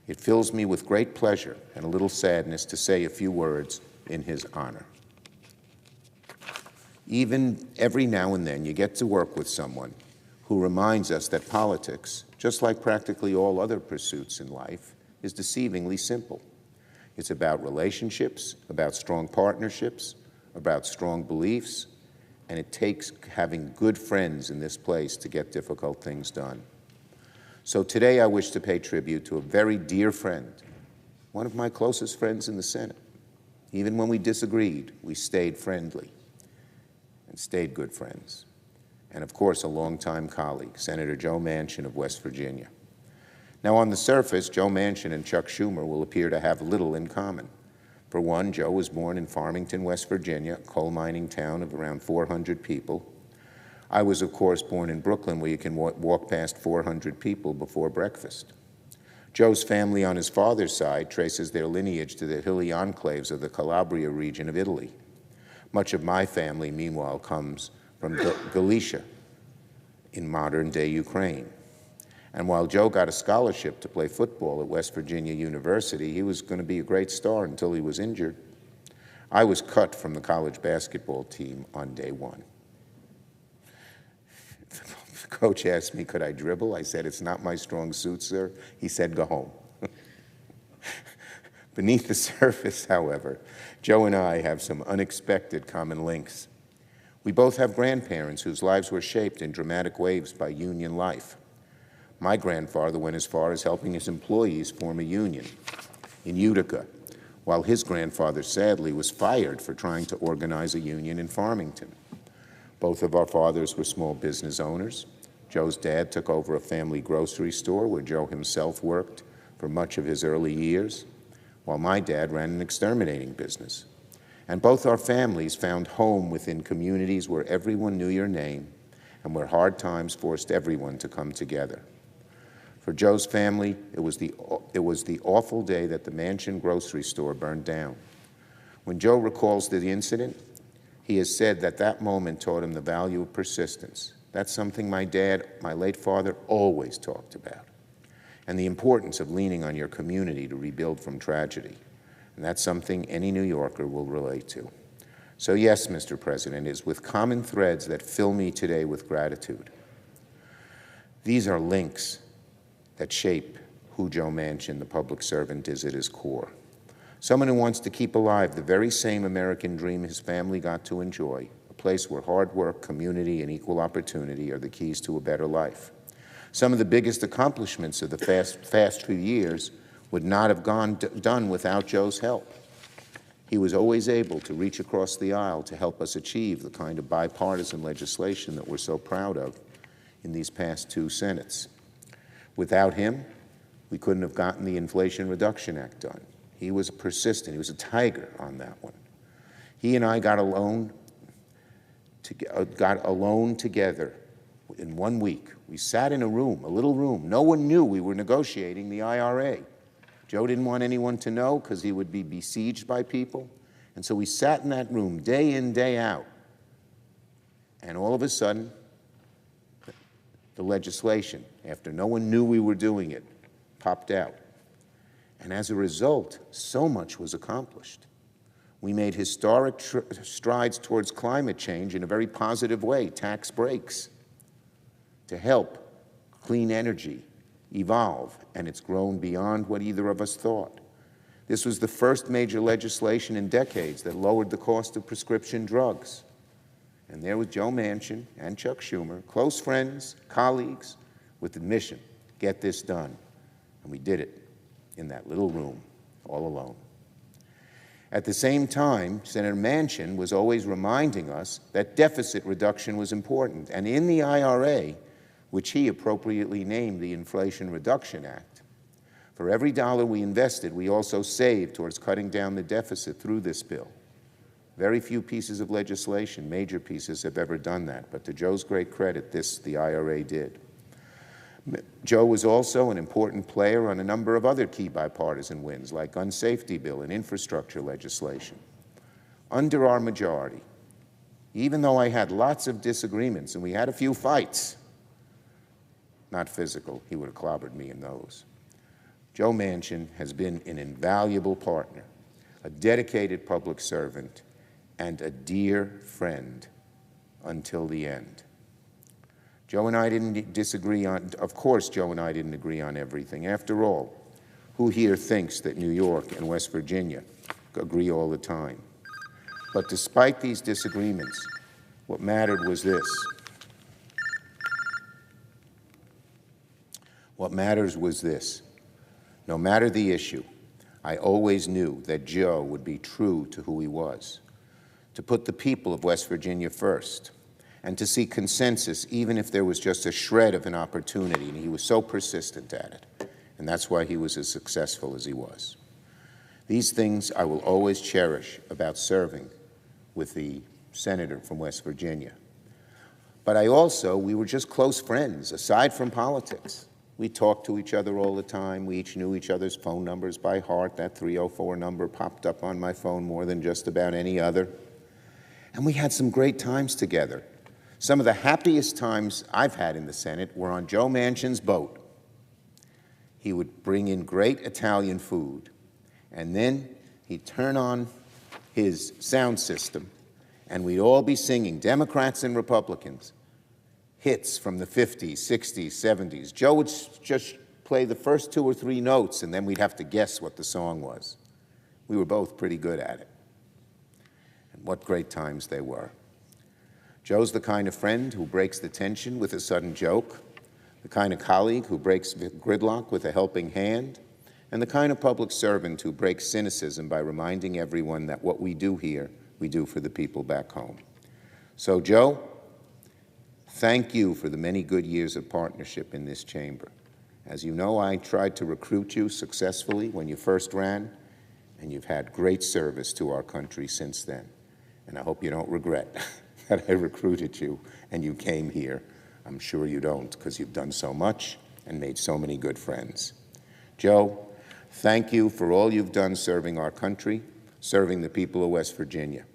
It fills me with great pleasure and a little sadness to say a few words in his honor. Even every now and then you get to work with someone who reminds us that politics, just like practically all other pursuits in life, is deceivingly simple. It's about relationships, about strong partnerships, about strong beliefs, and it takes having good friends in this place to get difficult things done. So today I wish to pay tribute to a very dear friend, one of my closest friends in the Senate. Even when we disagreed, we stayed friendly and stayed good friends. And of course, a longtime colleague, Senator Joe Manchin of West Virginia. Now, on the surface, Joe Manchin and Chuck Schumer will appear to have little in common. For one, Joe was born in Farmington, West Virginia, a coal mining town of around 400 people. I was, of course, born in Brooklyn, where you can walk past 400 people before breakfast. Joe's family on his father's side traces their lineage to the hilly enclaves of the Calabria region of Italy. Much of my family, meanwhile, comes from Galicia in modern-day Ukraine. And while Joe got a scholarship to play football at West Virginia University, he was going to be a great star until he was injured. I was cut from the college basketball team on day one. The coach asked me, could I dribble? I said, it's not my strong suit, sir. He said, go home. Beneath the surface, however, Joe and I have some unexpected common links. We both have grandparents whose lives were shaped in dramatic waves by union life. My grandfather went as far as helping his employees form a union in Utica, while his grandfather sadly was fired for trying to organize a union in Farmington. Both of our fathers were small business owners. Joe's dad took over a family grocery store where Joe himself worked for much of his early years, while my dad ran an exterminating business. And both our families found home within communities where everyone knew your name and where hard times forced everyone to come together. For Joe's family, it was the awful day that the Manchin grocery store burned down. When Joe recalls the incident, he has said that that moment taught him the value of persistence. That's something my dad, my late father, always talked about, and the importance of leaning on your community to rebuild from tragedy. And that's something any New Yorker will relate to. So yes, Mr. President, it is with common threads that fill me today with gratitude. These are links that shape who Joe Manchin, the public servant, is at his core. Someone who wants to keep alive the very same American dream his family got to enjoy, a place where hard work, community, and equal opportunity are the keys to a better life. Some of the biggest accomplishments of the past few years would not have done without Joe's help. He was always able to reach across the aisle to help us achieve the kind of bipartisan legislation that we're so proud of in these past two Senates. Without him, we couldn't have gotten the Inflation Reduction Act done. He was persistent. He was a tiger on that one. He and I got alone together in 1 week. We sat in a room, a little room. No one knew we were negotiating the IRA. Joe didn't want anyone to know because he would be besieged by people. And so we sat in that room day in, day out. And all of a sudden, the legislation, after no one knew we were doing it, popped out. And as a result, so much was accomplished. We made historic strides towards climate change in a very positive way, tax breaks, to help clean energy evolve, and it's grown beyond what either of us thought. This was the first major legislation in decades that lowered the cost of prescription drugs. And there was Joe Manchin and Chuck Schumer, close friends, colleagues, with the mission, get this done. And we did it in that little room, all alone. At the same time, Senator Manchin was always reminding us that deficit reduction was important. And in the IRA, which he appropriately named the Inflation Reduction Act, for every dollar we invested, we also saved towards cutting down the deficit through this bill. Very few pieces of legislation, major pieces, have ever done that, but to Joe's great credit, the IRA did. Joe was also an important player on a number of other key bipartisan wins, like gun safety bill and infrastructure legislation. Under our majority, even though I had lots of disagreements and we had a few fights, not physical, he would have clobbered me in those, Joe Manchin has been an invaluable partner, a dedicated public servant, and a dear friend until the end. Joe and I didn't disagree on, of course, Joe and I didn't agree on everything. After all, who here thinks that New York and West Virginia agree all the time? But despite these disagreements, what mattered was this. What matters was this. No matter the issue, I always knew that Joe would be true to who he was, to put the people of West Virginia first, and to seek consensus even if there was just a shred of an opportunity, and he was so persistent at it. And that's why he was as successful as he was. These things I will always cherish about serving with the senator from West Virginia. But we were just close friends, aside from politics. We talked to each other all the time. We each knew each other's phone numbers by heart. That 304 number popped up on my phone more than just about any other. And we had some great times together. Some of the happiest times I've had in the Senate were on Joe Manchin's boat. He would bring in great Italian food, and then he'd turn on his sound system, and we'd all be singing, Democrats and Republicans, hits from the 50s, 60s, 70s. Joe would just play the first 2 or 3 notes, and then we'd have to guess what the song was. We were both pretty good at it. And what great times they were. Joe's the kind of friend who breaks the tension with a sudden joke, the kind of colleague who breaks gridlock with a helping hand, and the kind of public servant who breaks cynicism by reminding everyone that what we do here, we do for the people back home. So, Joe, thank you for the many good years of partnership in this chamber. As you know, I tried to recruit you successfully when you first ran, and you've had great service to our country since then. And I hope you don't regret that I recruited you and you came here. I'm sure you don't, because you've done so much and made so many good friends. Joe, thank you for all you've done serving our country, serving the people of West Virginia.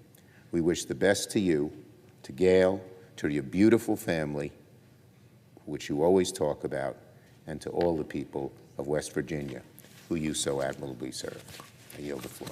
We wish the best to you, to Gail, to your beautiful family, which you always talk about, and to all the people of West Virginia who you so admirably served. I yield the floor.